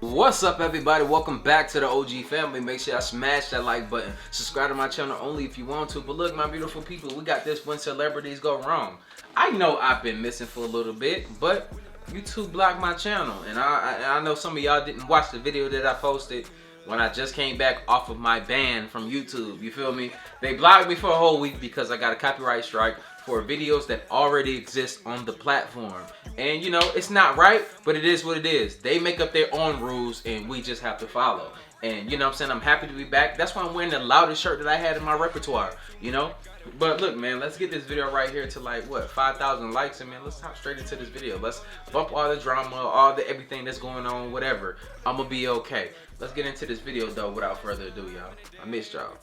What's up, everybody? Welcome back to the OG family. Make sure y'all smash that like button. Subscribe to my channel only if you want to. But look, my beautiful people, we got this when celebrities go wrong. I know I've been missing for a little bit, but YouTube blocked my channel. And I know some of y'all didn't watch the video that I posted when I just came back off of my ban from YouTube. You feel me? They blocked me for a whole week because I got a copyright strike for videos that already exist on the platform. And you know, it's not right, but it is what it is. They make up their own rules and we just have to follow. And you know what I'm saying? I'm happy to be back. That's why I'm wearing the loudest shirt that I had in my repertoire, you know? But look, man, let's get this video right here to like, what, 5,000 likes. And man, let's hop straight into this video. Let's bump all the drama, all the everything that's going on, whatever. I'm gonna be okay. Let's get into this video though without further ado, y'all. I missed y'all.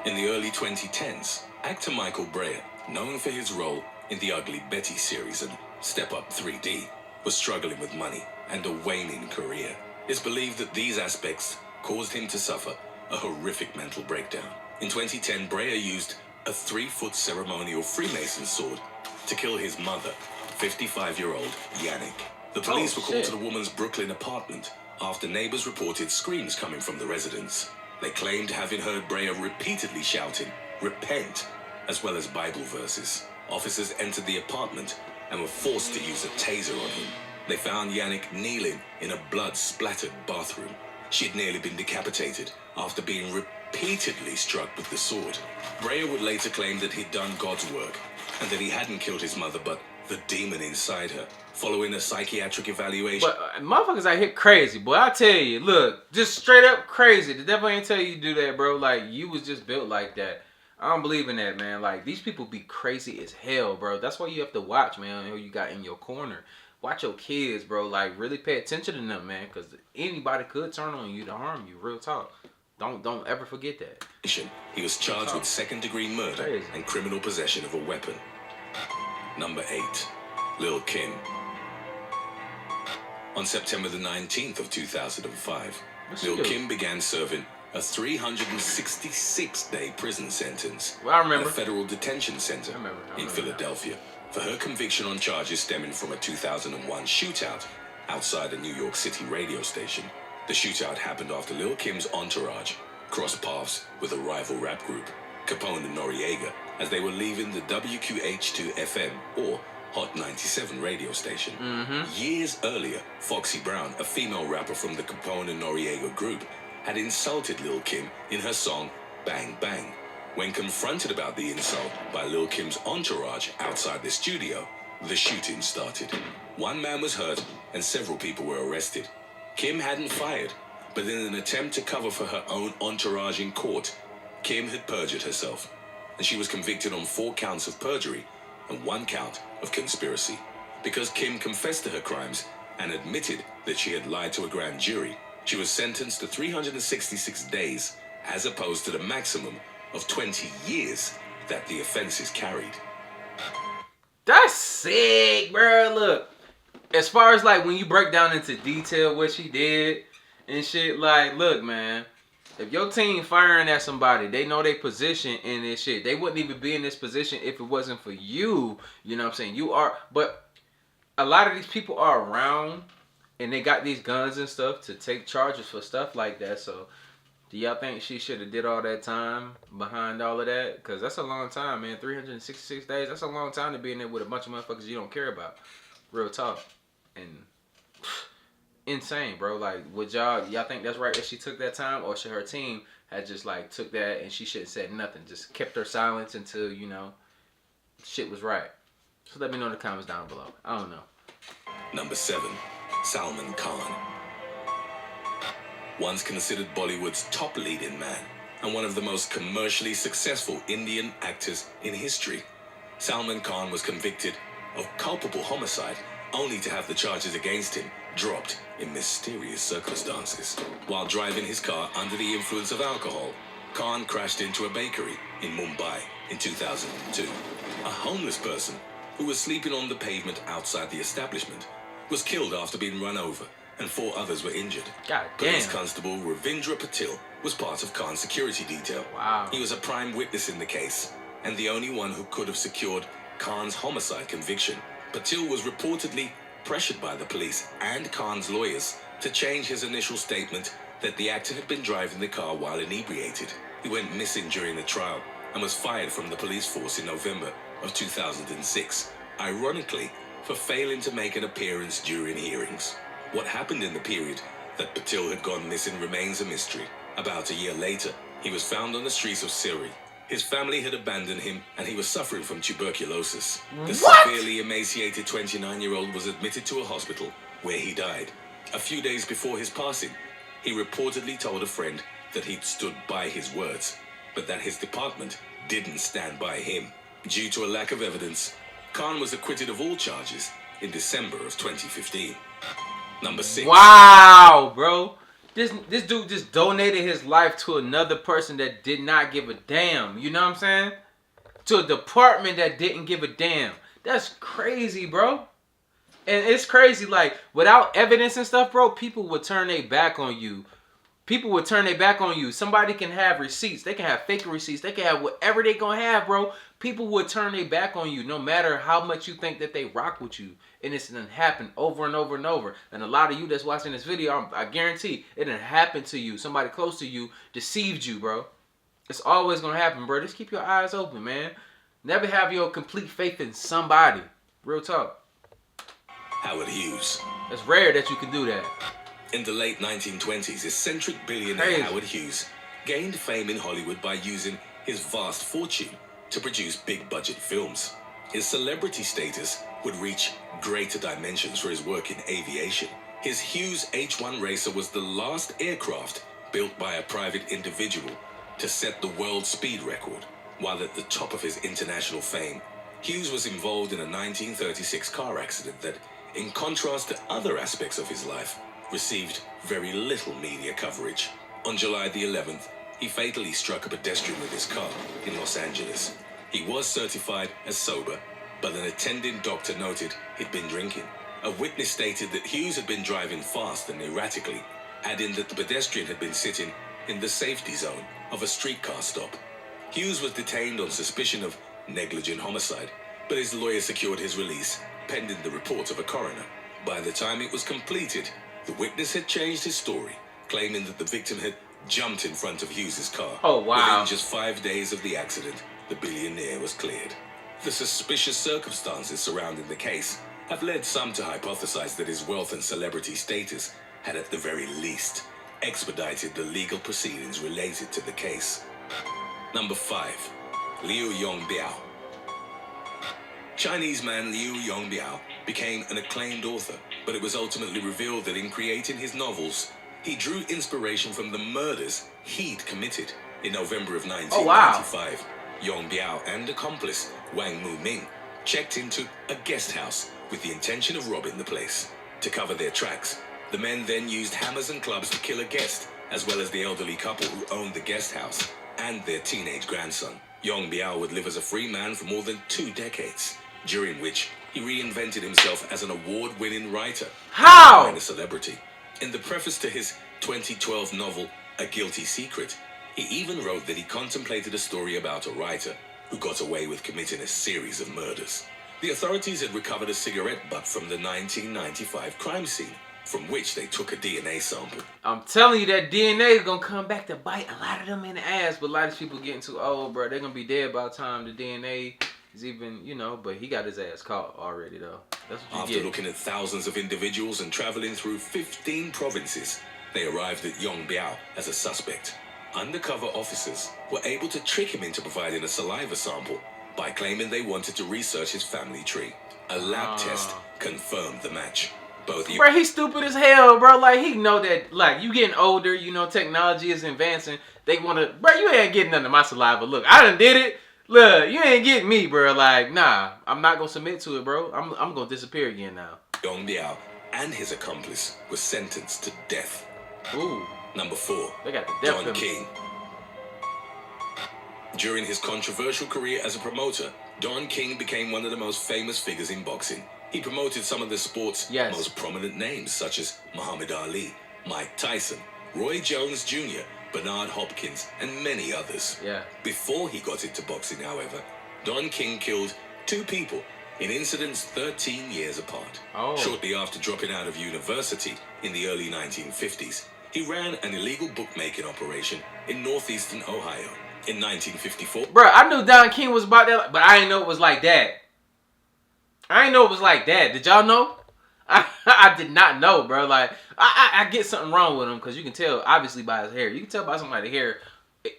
In the early 2010s, actor Michael Berrier, known for his role in the Ugly Betty series and Step Up 3D, was struggling with money and a waning career. It's believed that these aspects caused him to suffer a horrific mental breakdown. In 2010, Berrier used a 3-foot ceremonial Freemason sword to kill his mother, 55-year-old Yannick. The police were called to the woman's Brooklyn apartment after neighbors reported screams coming from the residence. They claimed having heard Berrier repeatedly shouting, "Repent," as well as Bible verses. Officers entered the apartment and were forced to use a taser on him. They found Yannick kneeling in a blood-splattered bathroom. She had nearly been decapitated after being repeatedly struck with the sword. Berrier would later claim that he'd done God's work and that he hadn't killed his mother but the demon inside her, following a psychiatric evaluation. But motherfuckers out here crazy, boy. I tell you, look, just straight up crazy. The devil ain't tell you to do that, bro. Like, you was just built like that. I don't believe in that, man. Like, these people be crazy as hell, bro. That's why you have to watch, man, who you got in your corner. Watch your kids, bro. Like, really pay attention to them, man, because anybody could turn on you to harm you. Real talk. Don't ever forget that. He was charged with second-degree murder and criminal possession of a weapon. Number 8. Lil' Kim. On September the 19th of 2005, Lil' Kim began serving a 366-day prison sentence at a federal detention center in Philadelphia for her conviction on charges stemming from a 2001 shootout outside a New York City radio station. The shootout happened after Lil' Kim's entourage crossed paths with a rival rap group, Capone and Noriega, as they were leaving the WQH2 FM or Hot 97 radio station. Years earlier, Foxy Brown, a female rapper from the Capone and Noriega group, had insulted Lil' Kim in her song Bang Bang. When confronted about the insult by Lil' Kim's entourage outside the studio, the shooting started. One man was hurt and several people were arrested. Kim hadn't fired, but in an attempt to cover for her own entourage in court, Kim had perjured herself, and she was convicted on 4 counts of perjury and 1 count of conspiracy. Because Kim confessed to her crimes and admitted that she had lied to a grand jury, she was sentenced to 366 days as opposed to the maximum of 20 years that the offenses carried. That's sick, bro. Look, as far as like when you break down into detail what she did and shit, like, look, man, if your team firing at somebody, they know their position in this shit. They wouldn't even be in this position if it wasn't for you. You know what I'm saying? You are, but a lot of these people are around and they got these guns and stuff to take charges for stuff like that. So do y'all think she should have did all that time behind all of that? Because that's a long time, man. 366 days, that's a long time to be in there with a bunch of motherfuckers you don't care about. Real talk. And insane, bro. Like, would y'all think that's right that she took that time? Or should her team had just like took that and she should have said nothing? Just kept her silence until, you know, shit was right. So let me know in the comments down below. I don't know. Number 7. Salman Khan. Once considered Bollywood's top leading man and one of the most commercially successful Indian actors in history, Salman Khan was convicted of culpable homicide only to have the charges against him dropped in mysterious circumstances. While driving his car under the influence of alcohol, Khan crashed into a bakery in Mumbai in 2002. A homeless person who was sleeping on the pavement outside the establishment was killed after being run over, and 4 others were injured. God damn. Police Constable Ravindra Patil was part of Khan's security detail. Wow. He was a prime witness in the case, and the only one who could have secured Khan's homicide conviction. Patil was reportedly pressured by the police and Khan's lawyers to change his initial statement that the actor had been driving the car while inebriated. He went missing during the trial and was fired from the police force in November of 2006, ironically, for failing to make an appearance during hearings. What happened in the period that Patil had gone missing remains a mystery. About a year later, he was found on the streets of Surrey. His family had abandoned him and he was suffering from tuberculosis. The severely emaciated 29-year-old was admitted to a hospital where he died. A few days before his passing, he reportedly told a friend that he'd stood by his words, but that his department didn't stand by him. Due to a lack of evidence, Khan was acquitted of all charges in December of 2015. Number 6. Wow, bro. This dude just donated his life to another person that did not give a damn. You know what I'm saying? To a department that didn't give a damn. That's crazy, bro. And it's crazy, like, without evidence and stuff, bro, people would turn their back on you. People would turn their back on you. Somebody can have receipts. They can have fake receipts. They can have whatever they gonna have, bro. People would turn their back on you no matter how much you think that they rock with you. And it's done happen over and over and over. And a lot of you that's watching this video, I guarantee it done happened to you. Somebody close to you deceived you, bro. It's always gonna happen, bro. Just keep your eyes open, man. Never have your complete faith in somebody. Real talk. Howard Hughes. It's rare that you can do that. In the late 1920s, eccentric billionaire Howard Hughes gained fame in Hollywood by using his vast fortune to produce big-budget films. His celebrity status would reach greater dimensions for his work in aviation. His Hughes H-1 Racer was the last aircraft built by a private individual to set the world speed record. While at the top of his international fame, Hughes was involved in a 1936 car accident that, in contrast to other aspects of his life, received very little media coverage. On July the 11th, he fatally struck a pedestrian with his car in Los Angeles. He was certified as sober, but an attending doctor noted he'd been drinking. A witness stated that Hughes had been driving fast and erratically, adding that the pedestrian had been sitting in the safety zone of a streetcar stop. Hughes was detained on suspicion of negligent homicide, but his lawyer secured his release, pending the report of a coroner. By the time it was completed, the witness had changed his story, claiming that the victim had jumped in front of Hughes's car. Oh, wow. Within just 5 days of the accident, the billionaire was cleared. The suspicious circumstances surrounding the case have led some to hypothesize that his wealth and celebrity status had at the very least expedited the legal proceedings related to the case. Number 5. Liu Yongbiao. Chinese man Liu Yongbiao became an acclaimed author, but it was ultimately revealed that in creating his novels, he drew inspiration from the murders he'd committed. In November of 1995, Yongbiao and accomplice Wang Muming checked into a guest house with the intention of robbing the place. To cover their tracks, the men then used hammers and clubs to kill a guest, as well as the elderly couple who owned the guest house and their teenage grandson. Yongbiao would live as a free man for more than 2 decades, during which he reinvented himself as an award-winning writer. How? And a celebrity. In the preface to his 2012 novel, A Guilty Secret, he even wrote that he contemplated a story about a writer who got away with committing a series of murders. The authorities had recovered a cigarette butt from the 1995 crime scene, from which they took a DNA sample. I'm telling you, that DNA is gonna come back to bite a lot of them in the ass, but a lot of people getting too old, bro. They're gonna be dead by the time the DNA is even, you know, but he got his ass caught already, though. That's what you After get. looking at thousands of individuals and traveling through 15 provinces, they arrived at Yongbiao as a suspect. Undercover officers were able to trick him into providing a saliva sample by claiming they wanted to research his family tree. A lab test confirmed the match. Bro, he's stupid as hell, bro. Like, he know that, like, you getting older, you know, technology is advancing. They want to, bro, you ain't getting none of my saliva. Look, I done did it. Look, you ain't getting me, bro. Like, nah, I'm not going to submit to it, bro. I'm going to disappear again now. Yongbiao and his accomplice were sentenced to death. Ooh. Number 4. They got the death Don penalty. King. During his controversial career as a promoter, Don King became one of the most famous figures in boxing. He promoted some of the sport's most prominent names, such as Muhammad Ali, Mike Tyson, Roy Jones Jr., Bernard Hopkins, and many others. Yeah. Before he got into boxing, however, Don King killed 2 people in incidents 13 years apart. Oh. Shortly after dropping out of university in the early 1950s, he ran an illegal bookmaking operation in northeastern Ohio. In 1954... Bro, I knew Don King was about that, but I didn't know it was like that. I didn't know it was like that. Did y'all know? I did not know, bro. Like, I get something wrong with him because you can tell, obviously, by his hair. You can tell by somebody's hair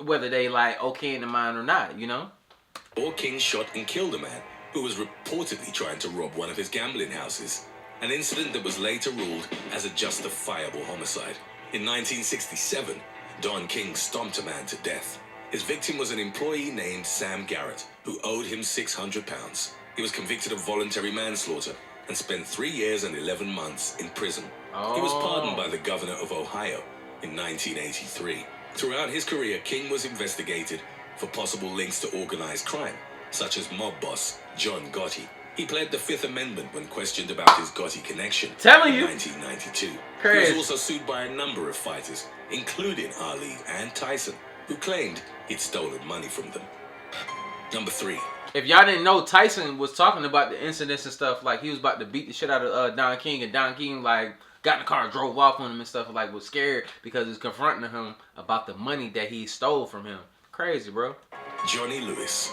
whether they, like, okay in the mind or not, you know? King shot and killed a man who was reportedly trying to rob one of his gambling houses, an incident that was later ruled as a justifiable homicide. In 1967, Don King stomped a man to death. His victim was an employee named Sam Garrett, who owed him £600. He was convicted of voluntary manslaughter and spent 3 years and 11 months in prison. Oh. He was pardoned by the governor of Ohio in 1983. Throughout his career, King was investigated for possible links to organized crime, such as mob boss John Gotti. He pled the Fifth Amendment when questioned about his Gotti connection Telling in you. 1992. Crazy. He was also sued by a number of fighters, including Ali and Tyson, who claimed he'd stolen money from them. Number 3. If y'all didn't know, Tyson was talking about the incidents and stuff, like he was about to beat the shit out of Don King, and Don King like got in the car and drove off on him and stuff, like was scared because he was confronting him about the money that he stole from him. Crazy, bro. Johnny Lewis.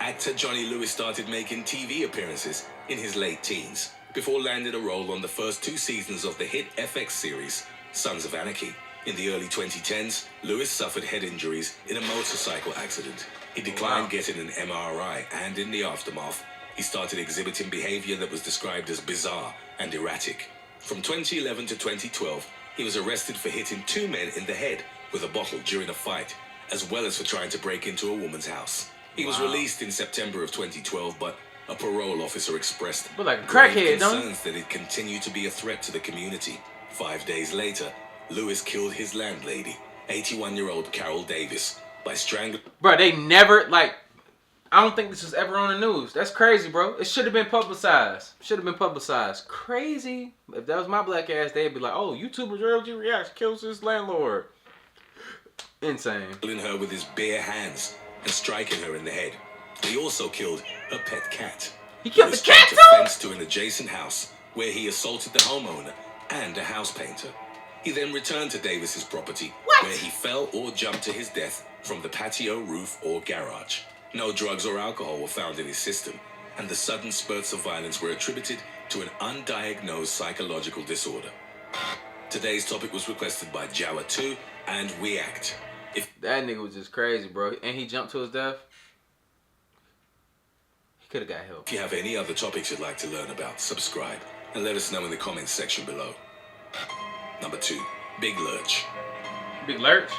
Actor Johnny Lewis started making TV appearances in his late teens before landing a role on the first 2 seasons of the hit FX series Sons of Anarchy. In the early 2010s, Lewis suffered head injuries in a motorcycle accident. He declined getting an MRI, and in the aftermath, he started exhibiting behavior that was described as bizarre and erratic. From 2011 to 2012, he was arrested for hitting 2 men in the head with a bottle during a fight, as well as for trying to break into a woman's house. He was released in September of 2012, but a parole officer expressed But like a crackhead, concerns that it continued to be a threat to the community. 5 days later, Lewis killed his landlady, 81-year-old Carol Davis, by strangling... Bro, they never, like, I don't think this was ever on the news. That's crazy, bro. It should have been publicized. Should have been publicized. Crazy. If that was my black ass, they'd be like, oh, YouTuber LG Reacts kills his landlord. Insane. ...killing her with his bare hands and striking her in the head. He also killed her pet cat. He killed the cat too? too? Fence to an adjacent house where he assaulted the homeowner and a house painter. He then returned to Davis's property where he fell or jumped to his death from the patio roof or garage. No drugs or alcohol were found in his system, and the sudden spurts of violence were attributed to an undiagnosed psychological disorder. Today's topic was requested by Jawa2 and React. That nigga was just crazy, bro. And he jumped to his death. He could have got help. If you have any other topics you'd like to learn about, subscribe and let us know in the comments section below. Number 2, Big Lurch. Big Lurch?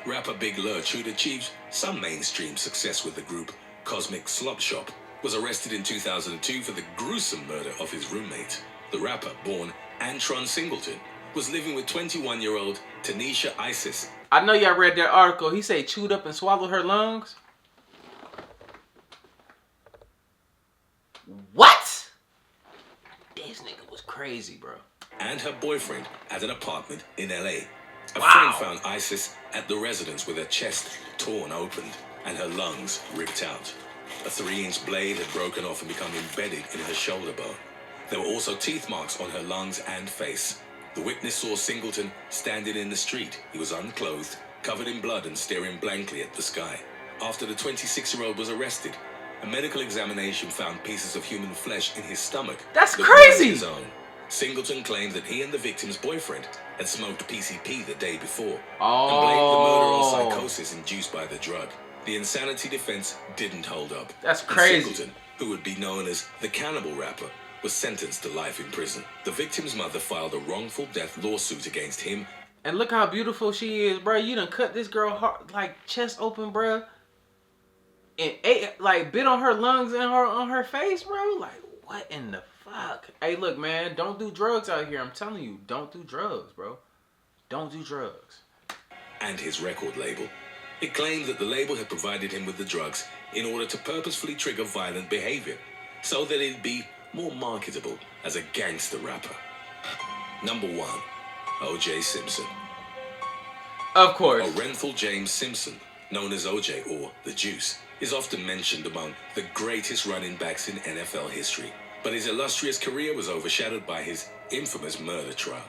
Rapper Big Lurch, who'd achieved some mainstream success with the group Cosmic Slop Shop, was arrested in 2002 for the gruesome murder of his roommate. The rapper, born Antron Singleton, was living with 21-year-old Tanisha Isis. I know y'all read that article. He said chewed up and swallowed her lungs. What? This nigga was crazy, bro. And her boyfriend at an apartment in LA. A Wow. friend found Isis at the residence with her chest torn open and her lungs ripped out. A 3-inch blade had broken off and become embedded in her shoulder bone. There were also teeth marks on her lungs and face. The witness saw Singleton standing in the street. He was unclothed, covered in blood and staring blankly at the sky. After the 26-year-old was arrested, a medical examination found pieces of human flesh in his stomach. That's that crazy! were his own. Singleton claimed that he and the victim's boyfriend had smoked PCP the day before and blamed the murder on psychosis induced by the drug. The insanity defense didn't hold up. That's And crazy. Singleton, who would be known as the Cannibal Rapper, was sentenced to life in prison. The victim's mother filed a wrongful death lawsuit against him. And look how beautiful she is, bro. You done cut this girl heart, like chest open, bro. And ate, like bit on her lungs and on her face, bro. Like what in the fuck? Hey, look, man. Don't do drugs out here. I'm telling you, don't do drugs, bro. Don't do drugs. And his record label. It claimed that the label had provided him with the drugs in order to purposefully trigger violent behavior, so that it'd be more marketable as a gangster rapper. Number 1, O.J. Simpson. Of course. Orenthal James Simpson, known as O.J. or The Juice, is often mentioned among the greatest running backs in NFL history, but his illustrious career was overshadowed by his infamous murder trial.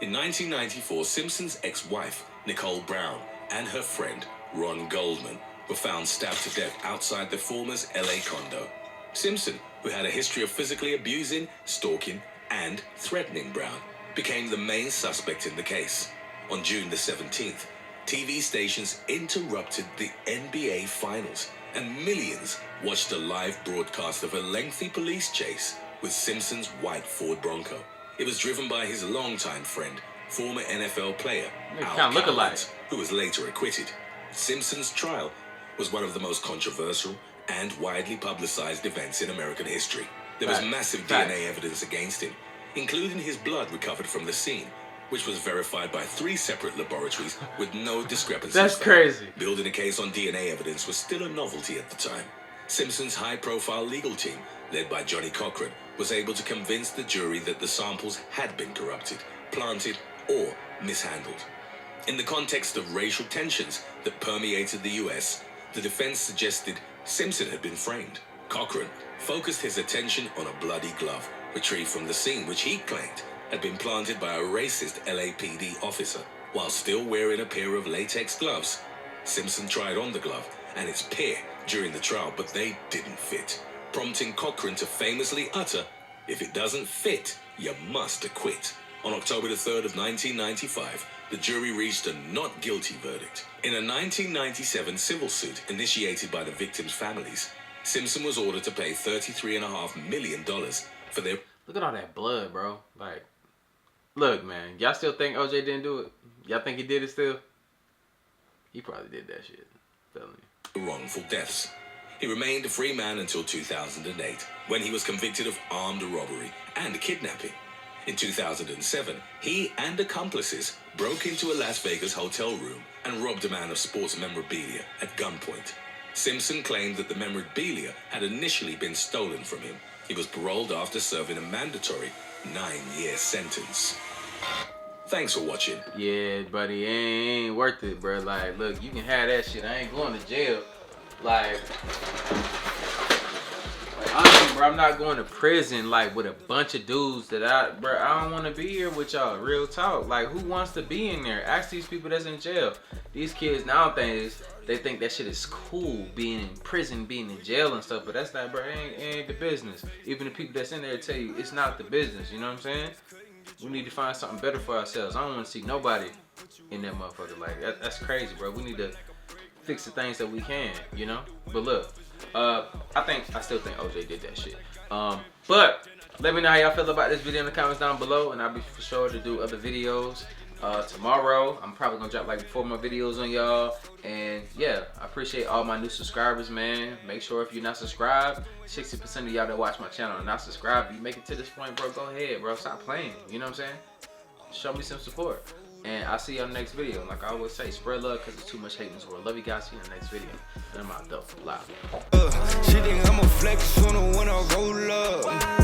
In 1994, Simpson's ex-wife, Nicole Brown, and her friend, Ron Goldman, were found stabbed to death outside the former's LA condo. Simpson, who had a history of physically abusing, stalking, and threatening Brown, became the main suspect in the case. On June the 17th, TV stations interrupted the NBA Finals, and millions watched a live broadcast of a lengthy police chase with Simpson's white Ford Bronco. It was driven by his longtime friend, former NFL player, Al Collins, who was later acquitted. Simpson's trial was one of the most controversial and widely publicized events in American history. There was massive DNA evidence against him, including his blood recovered from the scene, which was verified by 3 separate laboratories with no discrepancies. That's crazy. Building a case on DNA evidence was still a novelty at the time. Simpson's high-profile legal team, led by Johnny Cochran, was able to convince the jury that the samples had been corrupted, planted, or mishandled. In the context of racial tensions that permeated the U.S., the defense suggested Simpson had been framed. Cochran focused his attention on a bloody glove retrieved from the scene, which he claimed had been planted by a racist LAPD officer. While still wearing a pair of latex gloves, Simpson tried on the glove and its pair during the trial, but they didn't fit, prompting Cochran to famously utter, "If it doesn't fit, you must acquit." On October the 3rd of 1995, the jury reached a not guilty verdict. In a 1997 civil suit initiated by the victims' families, Simpson was ordered to pay $33.5 million for their... Look at all that blood, bro. Like, look, man, y'all still think OJ didn't do it? Y'all think he did it still? He probably did that shit. Felony. Wrongful deaths. He remained a free man until 2008, when he was convicted of armed robbery and kidnapping. In 2007, he and accomplices broke into a Las Vegas hotel room and robbed a man of sports memorabilia at gunpoint. Simpson claimed that the memorabilia had initially been stolen from him. He was paroled after serving a mandatory 9-year sentence. Thanks for watching. Yeah, buddy, it ain't worth it, bro. Like, look, you can have that shit. I ain't going to jail. Like honestly, bro, I'm not going to prison like with a bunch of dudes that I don't want to be here with y'all. Real talk. Like, who wants to be in there? Ask these people that's in jail. These kids nowadays, they think that shit is cool, being in prison, being in jail and stuff, but that's not, bro. It ain't the business. Even the people that's in there tell you it's not the business. You know what I'm saying? We need to find something better for ourselves. I don't want to see nobody in that motherfucker. Like, that's crazy, bro. We need to fix the things that we can, you know? But look, I still think OJ did that shit. But let me know how y'all feel about this video in the comments down below, and I'll be for sure to do other videos. Tomorrow, I'm probably gonna drop like 4 more videos on y'all. And yeah, I appreciate all my new subscribers, man. Make sure if you're not subscribed, 60% of y'all that watch my channel are not subscribed. If you make it to this point, bro, go ahead, bro. Stop playing. You know what I'm saying? Show me some support. And I'll see you on the next video. Like I always say, spread love because there's too much hate in this world. Love you guys. See you in the next video. And I'm out, though. Live. She think I'm a flex on her when I roll up.